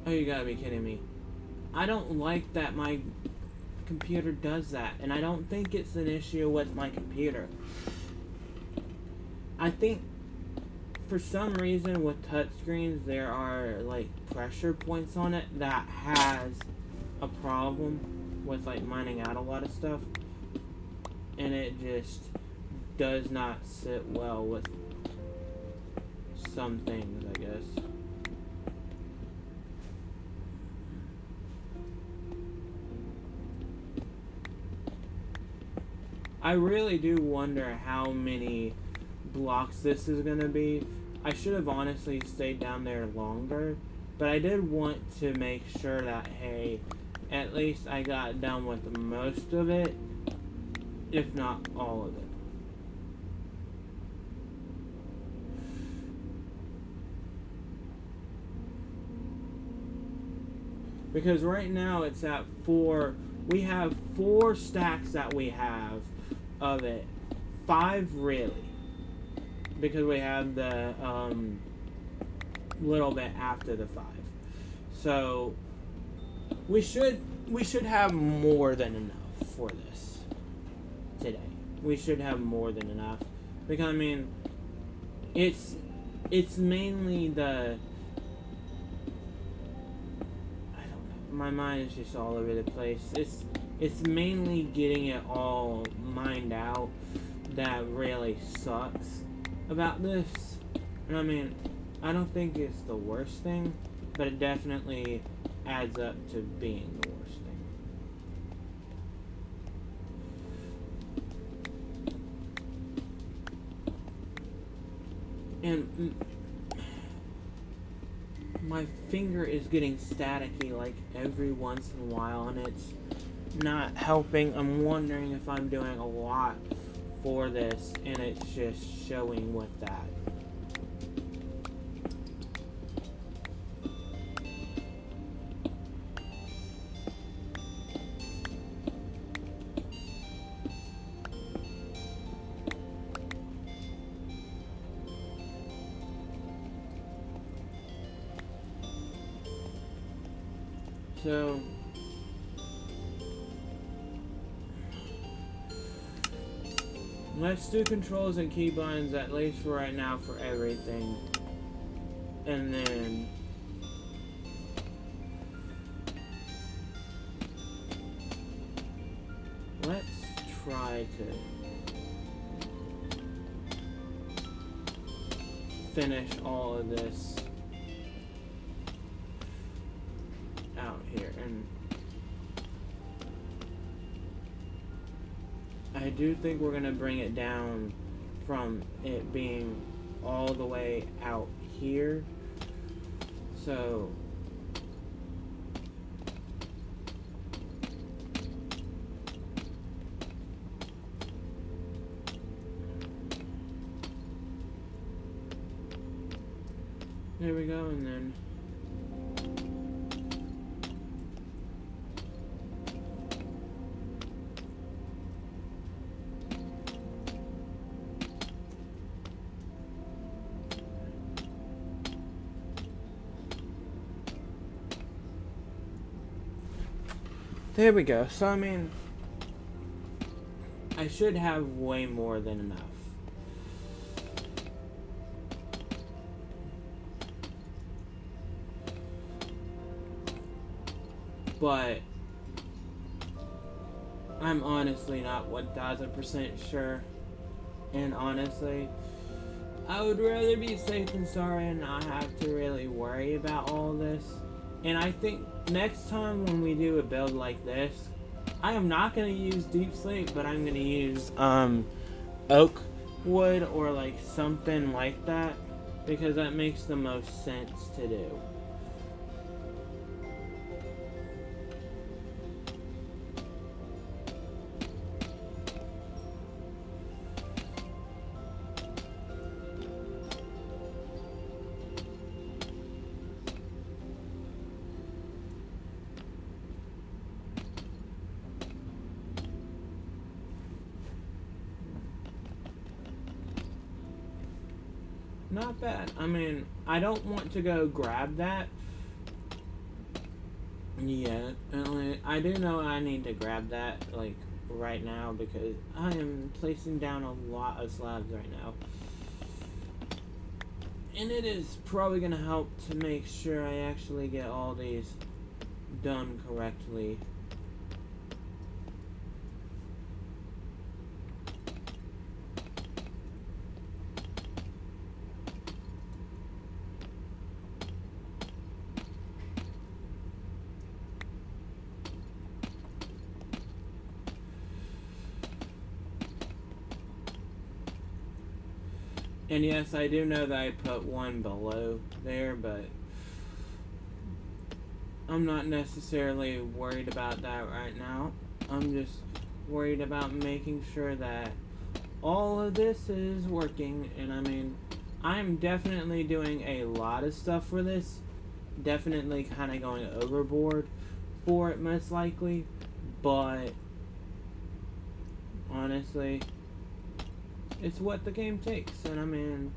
Oh, you gotta be kidding me. I don't like that my computer does that, and I don't think it's an issue with my computer. I think for some reason with touchscreens there are like pressure points on it that has a problem with like mining out a lot of stuff, and it just does not sit well with some things, I guess. I really do wonder how many blocks this is going to be. I should have honestly stayed down there longer, but I did want to make sure that, hey, at least I got done with most of it, if not all of it. Because right now it's at 4. We have 4 stacks that we have of it. 5 really. Because we have the little bit after the 5. So we should have more than enough for this today. We should have more than enough. Because I mean it's mainly the my mind is just all over the place. It's mainly getting it all mined out that really sucks about this. And I mean, I don't think it's the worst thing, but it definitely adds up to being the worst thing. And my finger is getting staticky like every once in a while, and it's not helping. I'm wondering if I'm doing a lot for this and it's just showing with that. So let's do controls and keybinds at least for right now for everything. And then let's try to finish all of this out here. And I do think we're going to bring it down from it being all the way out here. So there we go, and then there we go. So I mean, I should have way more than enough. But I'm honestly not 1000% sure. And honestly, I would rather be safe than sorry and not have to really worry about all this. And I think next time when we do a build like this, I am not going to use deep slate, but I'm going to use oak wood or like something like that, because that makes the most sense to do. Not bad. I mean, I don't want to go grab that yet. I do know I need to grab that, like, right now, because I am placing down a lot of slabs right now. And it is probably going to help to make sure I actually get all these done correctly. And yes, I do know that I put one below there, but I'm not necessarily worried about that right now. I'm just worried about making sure that all of this is working. And I mean, I'm definitely doing a lot of stuff for this. Definitely kind of going overboard for it, most likely. But honestly, it's what the game takes. And I mean,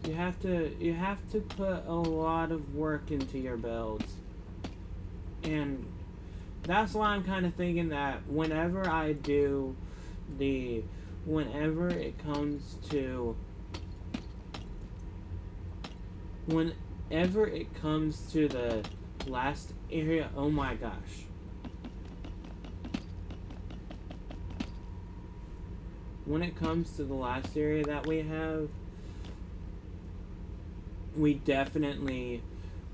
you have to put a lot of work into your builds. And that's why I'm kind of thinking that whenever it comes to the last area, oh my gosh. When it comes to the last area that we have, we definitely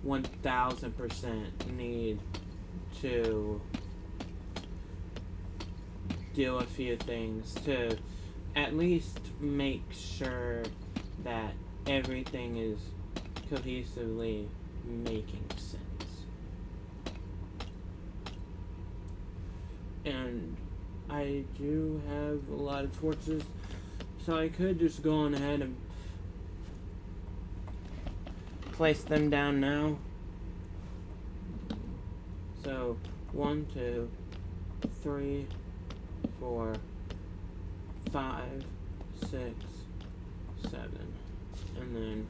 1000% need to do a few things to at least make sure that everything is cohesively making sense. And I do have a lot of torches, so I could just go on ahead and place them down now. So 1, 2, 3, 4, 5, 6, 7, and then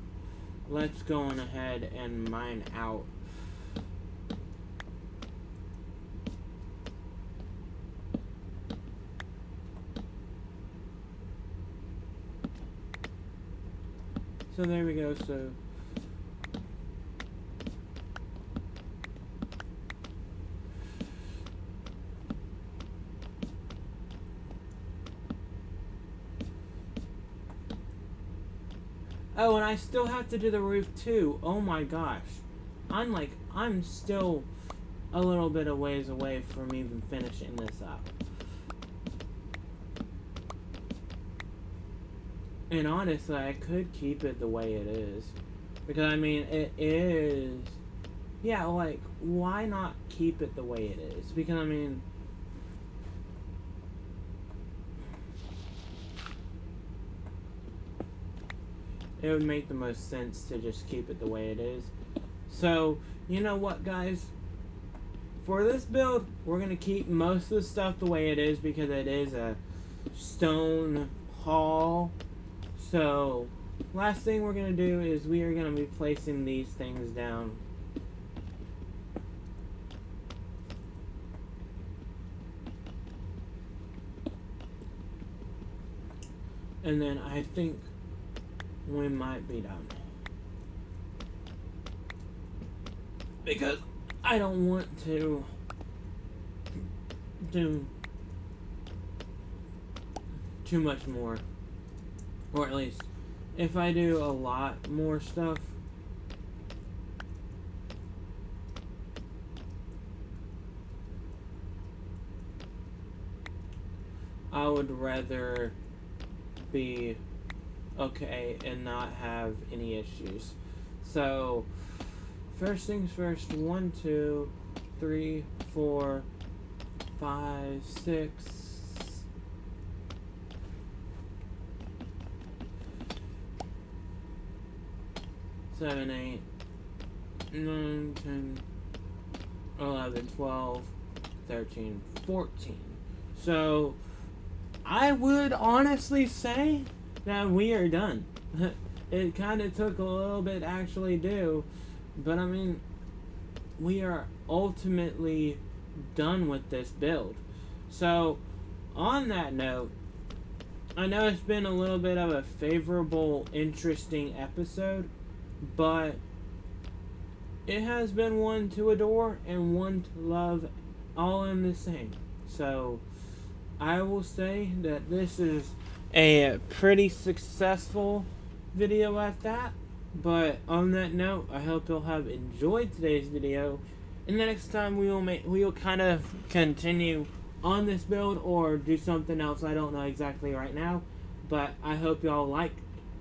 let's go on ahead and mine out. So there we go. So oh, and I still have to do the roof too. Oh my gosh. I'm still a little bit of ways away from even finishing this up. And honestly, I could keep it the way it is. Because, I mean, it is... Yeah, like, why not keep it the way it is? Because, I mean... it would make the most sense to just keep it the way it is. So, you know what, guys? For this build, we're going to keep most of the stuff the way it is because it is a stone hall. So, last thing we're going to do is we are going to be placing these things down. And then I think we might be done. Because I don't want to do too much more. Or at least, if I do a lot more stuff, I would rather be okay and not have any issues. So, first things first, 1, 2, 3, 4, 5, 6, 7, 8, 9, 10, 11, 12, 13, 14. So, I would honestly say that we are done. It kind of took a little bit to actually do, but I mean, we are ultimately done with this build. So, on that note, I know it's been a little bit of a favorable, interesting episode, but it has been one to adore and one to love, all in the same. So, I will say that this is a pretty successful video at that. But on that note, I hope you'll have enjoyed today's video. And the next time we will kind of continue on this build or do something else. I don't know exactly right now, but I hope y'all like.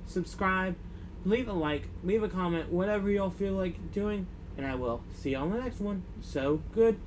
subscribe, leave a like, leave a comment, whatever y'all feel like doing, and I will see you on the next one. So, goodbye!